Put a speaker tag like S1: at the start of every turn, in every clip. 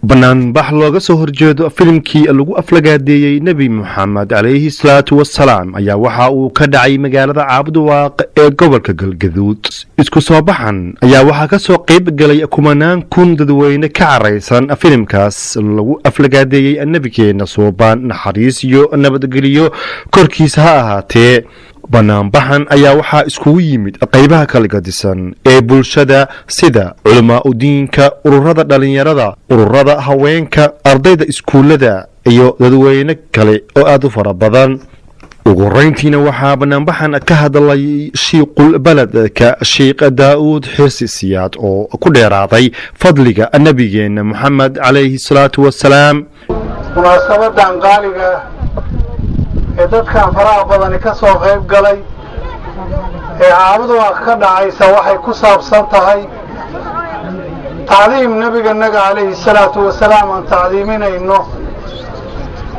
S1: banaanbax looga soo horjeedo filimkii lagu aflagaadeeyey nebi moxamed calayhi salaatu wasalaam ayaa waxa uu ka dhacay magaalada caabudwaaq ee gobolka galgaduud isku soo baxan ayaa waxaa kasoo qayb galay kumanaan kun dadweyne ka caraysan filimkaas lagu aflagaadeeyey nebigeena suubaan naxariis iyo nabadgelyo korkiisa ha ahaatee banaanbaxan ayaa waxaa iskugu yimid qaybaha kala gadisan ee bulshada sida culamaa udiinka ururada dhalinyarada ururada haweenka ardayda iskuullada iyo dadweyne kale oo aad u fara badan ugu horeyntiina waxaa banaanbaxan ka hadlay shiiqul beledka sheekh daa'uud xirsi siyaad oo ku dheeraaday fadliga nabigeena moxamed calayhi salaatu wasalaam
S2: munaasabadan qaaliga ee dadkan faraha badani ka soo qayb galay ee caabudwaaq ka dhacaysa waxay ku saabsan tahay tacdiim nebiganaga calayhi salaatu wasalaam aan tacdiiminayno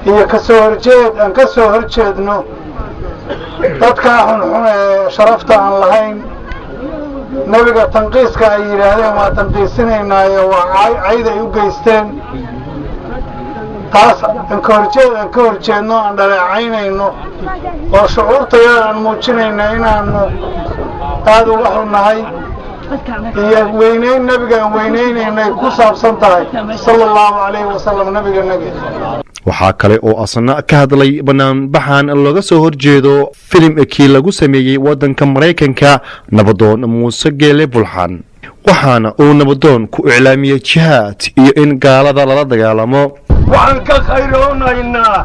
S2: iyo aan ka soo horjeedno dadkaa xunxun ee sharafta aan lahayn nebiga tanqiiska ay yidhaahdeen waa tanqiisinaynaayo waa cayd ay u geysteen taas aan ka horjeedno aan dhaleecaynayno oo shucuurtayada aan muujinayna inaanu aad uga xunnahay iyo weynayn nebigaan weynaynayna ku saabsan tahay sala allahu calayhi wasalam nebiganaga
S1: waxaa kale oo asna ka hadlay banaanbaxan looga soo horjeedo filimkii lagu sameeyey waddanka maraykanka nabadoon muuse geele bulxan waxaana uu nabadoon ku iclaamiyey jihaad iyo in gaalada lala dagaalamo
S3: waxaan ka khayroonaynaa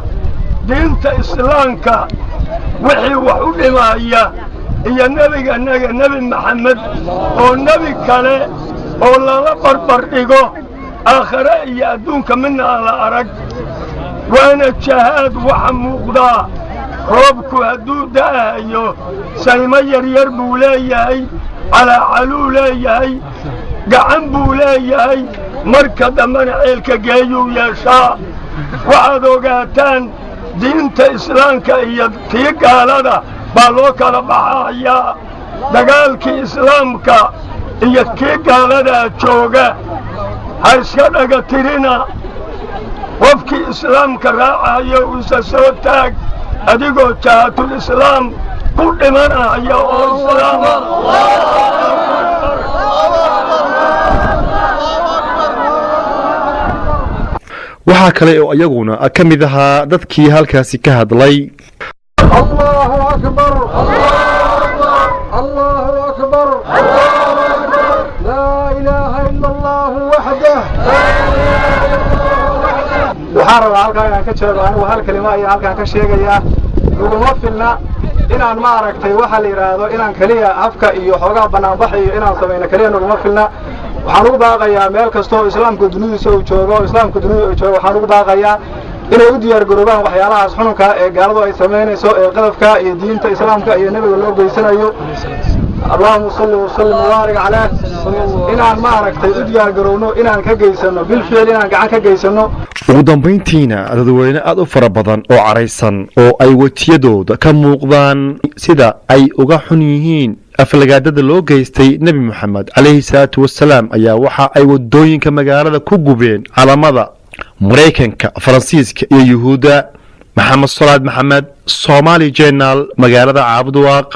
S3: diinta islaamka wixii wax u dhimaya iyo nebiganaga nebi maxamed oo nebi kale oo lala barbar dhigo aakhare iyo adduunka midna aan la arag waana jihaad waxa muuqdaa roobku hadduu da'ahayo saymo yaryar buu leeyahay calaacaluu leeyahay gacan buu leeyahay marka dambena ceelka geeyuu yeeshaa waxaad ogaataan diinta islaamka iyo tii gaalada baa loo kala baxayaa dagaalkii islaamka iyo kii gaaladaa jooga ha iska dhaga tirina qofkii islaamka raacayo isa soo taag adigoo jahaatul islaam ku dhimanaya oo islaama
S1: waxaa kale oo iyaguna ka mid ahaa dadkii halkaasi ka hadlay
S2: allahu akbar allahu akbar laa ilaaha ila allahu waxdah waxaan rabaa halkaa inaan ka jeedo anigu hal kelima ayaa halkaan ka sheegayaa naguma filna inaan maaragtay waxaa la yidhaahdo inaan keliya afka iyo xoogaa banaanbax iyo inaan samayno keliya naguma filna waxaan ugu baaqayaa meel kastoo islaamka dunidiisa uu joogo waxaan ugu baaqayaa inay u diyaar garoobaan waxyaalahaas xununka ee gaaladu ay samaynayso ee qadafka iyo diinta islaamka iyo nebiga loo geysanayo allahuma salli wasallim wabaarik caleyh inaan maaragtay u diyaar garowno inaan ka geysano bilficil inaan gacan ka geysano
S1: ugu dambayntiina dadweyne aad u fara badan oo caraysan oo ay wejiyadooda ka muuqdaan sida ay uga xun yihiin aflagaadada loo geystay nebi moxamed calayhi salaatu wasalaam ayaa waxa ay wadooyinka magaalada ku gubeen calamada maraykanka faransiiska iyo yuhuudda maxamed salaad maxamed Somali Journal magaalada Caabudwaaq